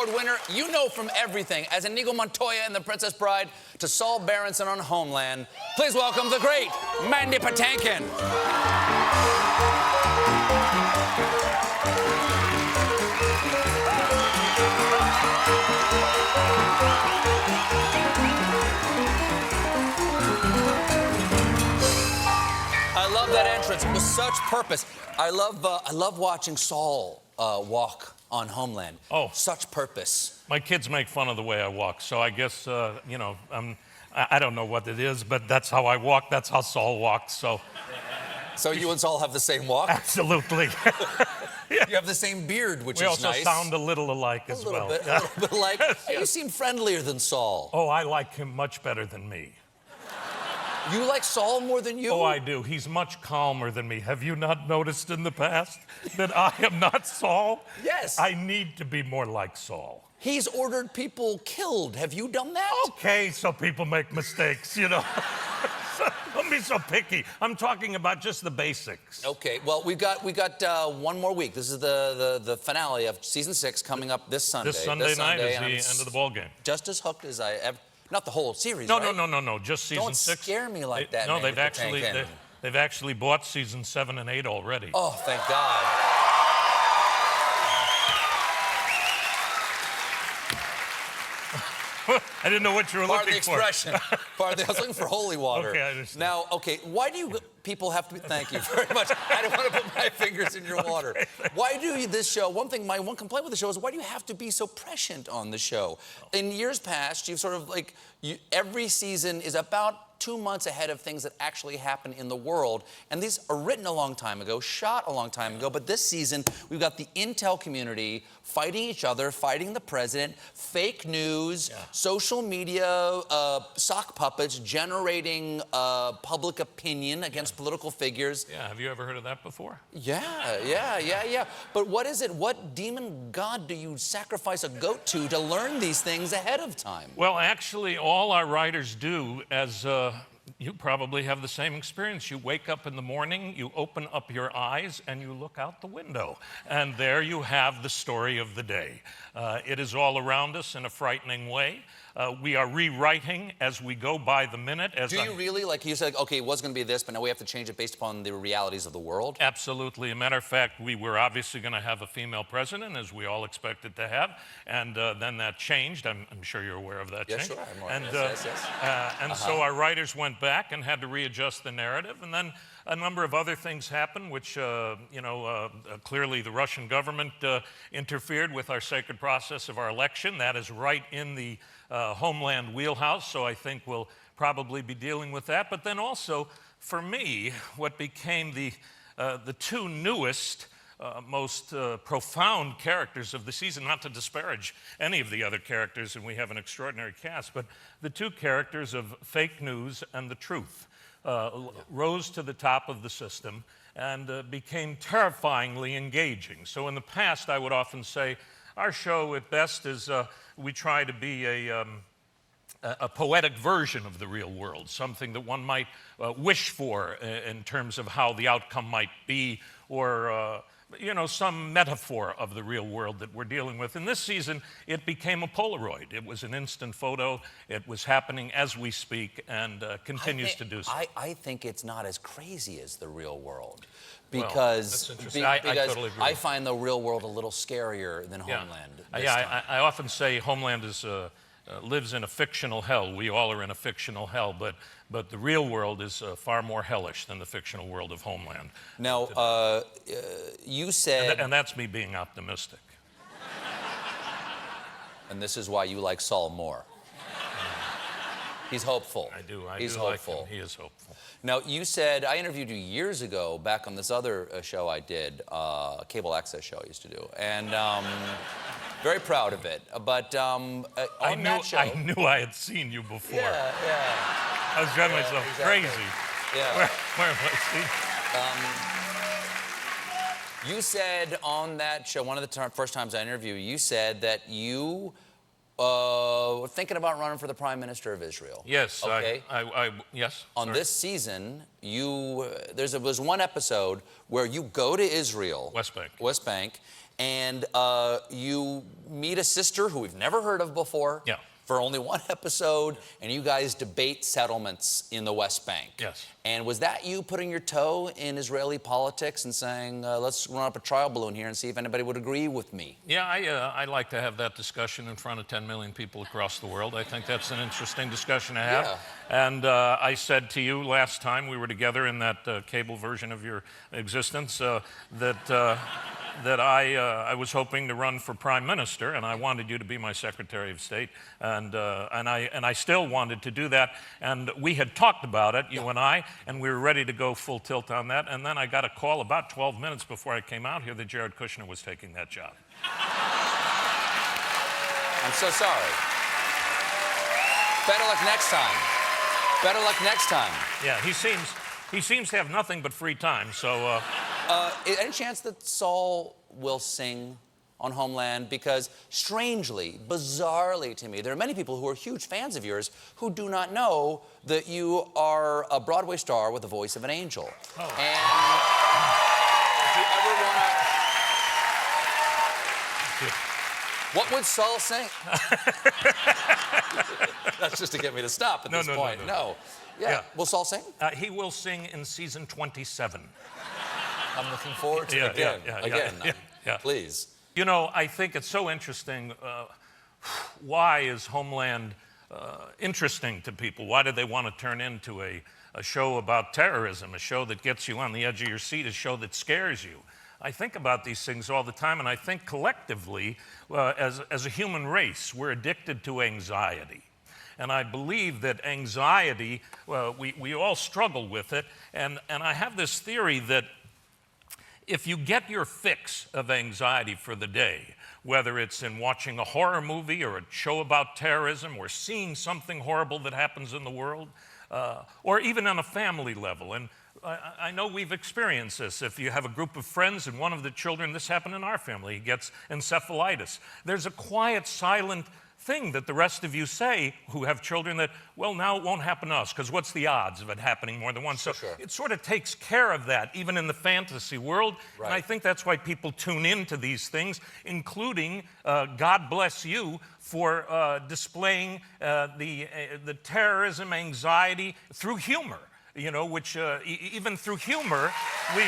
Award winner you know from everything, as Inigo Montoya in The Princess Bride to Saul Berenson on Homeland. Please welcome the great Mandy Patinkin. I love that entrance with such purpose. I love watching Saul walk on Homeland. Oh. Such purpose. My kids make fun of the way I walk, so I guess, you know, I don't know what it is, but that's how I walk. That's how Saul walks, so. So you and Saul have the same walk? Absolutely. Yeah. You have the same beard, which is nice. We also sound a little alike as well. A little bit alike. Hey, you seem friendlier than Saul. Oh, I like him much better than me. You like Saul more than you? Oh, I do. He's much calmer than me. Have you not noticed in the past that I am not Saul? Yes. I need to be more like Saul. He's ordered people killed. Have you done that? Okay, so people make mistakes, you know. Don't be so picky. I'm talking about just the basics. Okay, well, we got one more week. This is the finale of season 6 coming up this Sunday. This Sunday night is the end of the ball game. Just as hooked as I ever. Not the whole series, no, right? No, just season 6. Don't scare me like that, No, Mandy they've actually bought season 7 and 8 already. Oh, thank God. I didn't know what you were looking for. Part of the expression. I was looking for holy water. Okay, I understand. Now, okay, why do you people have to be... Thank you very much. I don't want to put my fingers in your water. Why do this show... One complaint with the show is, why do you have to be so prescient on the show? In years past, you've sort of like... every season is about 2 months ahead of things that actually happen in the world. And these are written a long time ago, shot a long time ago. But this season, we've got the intel community fighting each other, fighting the president, fake news, social media, sock puppets generating public opinion against political figures. Yeah, have you ever heard of that before? Yeah. But what is it? What demon god do you sacrifice a goat to learn these things ahead of time? Well, actually, all our writers do, as you probably have the same experience. You wake up in the morning, you open up your eyes, and you look out the window. And there you have the story of the day. It is all around us in a frightening way. We are rewriting as we go by the minute. Do you really? Like you said, okay, it was going to be this, but now we have to change it based upon the realities of the world? Absolutely. As a matter of fact, we were obviously going to have a female president, as we all expected to have, and then that changed. I'm sure you're aware of that change. Sure, I'm aware of that. Yes. So our writers went back and had to readjust the narrative, and then a number of other things happened, which, clearly the Russian government interfered with our sacred process of our election. That is right in the Homeland wheelhouse, so I think we'll probably be dealing with that. But then also, for me, what became the 2 newest, most profound characters of the season, not to disparage any of the other characters, and we have an extraordinary cast, but the 2 characters of fake news and the truth rose to the top of the system and became terrifyingly engaging. So in the past, I would often say, our show at best is we try to be a poetic version of the real world, something that one might wish for in terms of how the outcome might be, or some metaphor of the real world that we're dealing with. In this season, it became a Polaroid. It was an instant photo. It was happening as we speak, and continues to do so. I think it's not as crazy as the real world. Because, I totally agree. I find the real world a little scarier than Homeland. I often say Homeland is lives in a fictional hell. We all are in a fictional hell, but the real world is far more hellish than the fictional world of Homeland. Now, you said... And that's me being optimistic. And this is why you like Saul more. He's hopeful. I do hopeful. Like him. He is hopeful. Now, you said, I interviewed you years ago back on this other show I did, a cable access show I used to do, and very proud of it. But on that show... I knew I had seen you before. Yeah. I was driving myself crazy. Yeah. Where have I seen? You said on that show, one of the first times I interviewed you, you said that you were thinking about running for the Prime Minister of Israel. Yes. Okay. Yes. On this season, there was one episode where you go to Israel, West Bank, and you meet a sister who we've never heard of before. Yeah. For only one episode, and you guys debate settlements in the West Bank. Yes. And was that you putting your toe in Israeli politics and saying, let's run up a trial balloon here and see if anybody would agree with me? Yeah, I like to have that discussion in front of 10 million people across the world. I think that's an interesting discussion to have. Yeah. And I said to you last time we were together in that cable version of your existence that I was hoping to run for prime minister, and I wanted you to be my Secretary of State, and I still wanted to do that. And we had talked about it, you and I, and we were ready to go full tilt on that. And then I got a call about 12 minutes before I came out here that Jared Kushner was taking that job. I'm so sorry. Better luck next time. Better luck next time. Yeah, he seems to have nothing but free time, so... Any chance that Saul will sing on Homeland? Because strangely, bizarrely to me, there are many people who are huge fans of yours who do not know that you are a Broadway star with the voice of an angel. Oh. And if you ever want to... What would Saul sing? That's just to get me to stop at this point. No. Yeah. Will Saul sing? He will sing in season 27. I'm looking forward to it again. Please. You know, I think it's so interesting. Why is Homeland interesting to people? Why do they want to turn into a show about terrorism, a show that gets you on the edge of your seat, a show that scares you? I think about these things all the time, and I think collectively, as a human race, we're addicted to anxiety. And I believe that anxiety, we all struggle with it, and I have this theory that if you get your fix of anxiety for the day, whether it's in watching a horror movie or a show about terrorism or seeing something horrible that happens in the world, or even on a family level, and I know we've experienced this. If you have a group of friends and one of the children, this happened in our family, he gets encephalitis. There's a quiet, silent thing that the rest of you say who have children that, well, now it won't happen to us, because what's the odds of it happening more than once? So it sort of takes care of that, even in the fantasy world. Right. And I think that's why people tune into these things, including God bless you for displaying the terrorism, anxiety through humor, you know, which even through humor, we...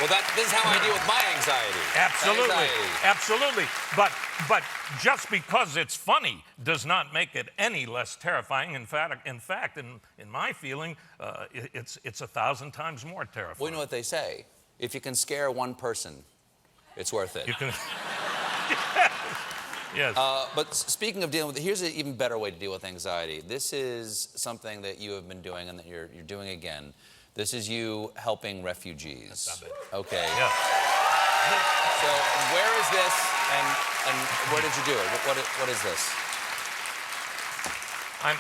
Well, this is how I deal with my anxiety. Absolutely, absolutely. But just because it's funny does not make it any less terrifying. In fact, in my feeling, it's 1,000 times more terrifying. Well, you know what they say: if you can scare one person, it's worth it. You can. Yes. But speaking of dealing with it, here's an even better way to deal with anxiety. This is something that you have been doing and that you're doing again. This is you helping refugees. That's not it. Okay. Yeah. So where is this, and where did you do it? What is this?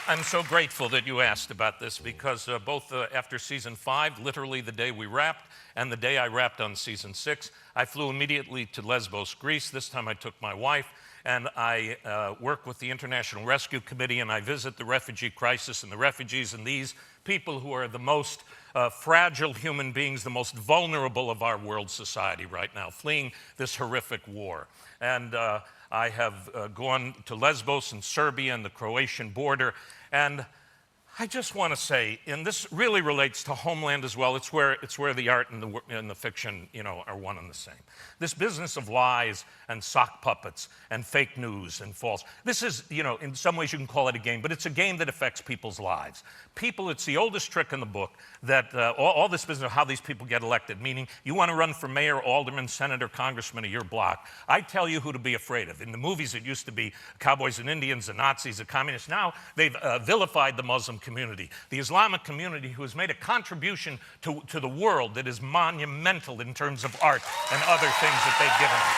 I'm so grateful that you asked about this, because both after season 5, literally the day we wrapped, and the day I wrapped on season 6, I flew immediately to Lesbos, Greece. This time I took my wife, and I work with the International Rescue Committee, and I visit the refugee crisis and the refugees and these people who are the most fragile human beings, the most vulnerable of our world society right now, fleeing this horrific war. And I have gone to Lesbos and Serbia and the Croatian border, and I just want to say, and this really relates to Homeland as well, it's where the art and the fiction, you know, are one and the same. This business of lies and sock puppets and fake news and false. This is, you know, in some ways you can call it a game, but it's a game that affects people's lives. People, it's the oldest trick in the book that all this business of how these people get elected, meaning you want to run for mayor, alderman, senator, congressman of your block. I tell you who to be afraid of. In the movies, it used to be cowboys and Indians, the Nazis, the communists. Now they've vilified the Muslim community, the Islamic community, who has made a contribution to the world that is monumental in terms of art and other things that they've given us.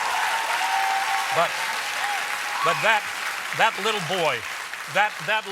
But that little boy That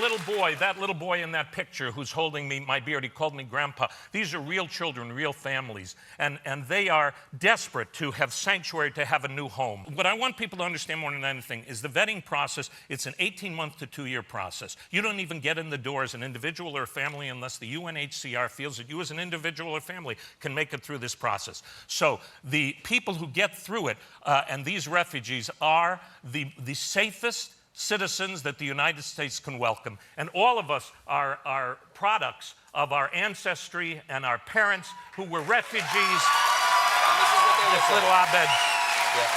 little boy in that picture who's holding my beard, he called me grandpa. These are real children, real families, and they are desperate to have sanctuary, to have a new home. What I want people to understand more than anything is the vetting process. It's an 18-month to 2-year process. You don't even get in the door as an individual or a family unless the UNHCR feels that you as an individual or family can make it through this process. So the people who get through it, and these refugees are the safest citizens that the United States can welcome. And all of us are products of our ancestry and our parents who were refugees. And this is what they This look little like. Abed. Yeah.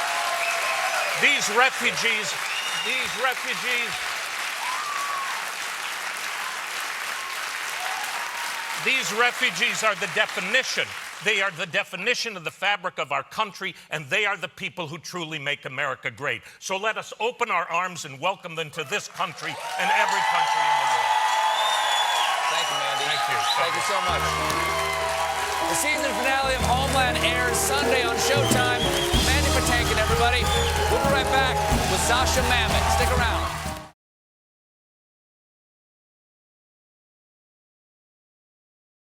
These refugees are the definition. They are the definition of the fabric of our country, and they are the people who truly make America great. So let us open our arms and welcome them to this country and every country in the world. Thank you, Mandy. Thank you. Thank you so much. The season finale of Homeland airs Sunday on Showtime. Mandy Patinkin, everybody. We'll be right back with Sasha Mamet. Stick around.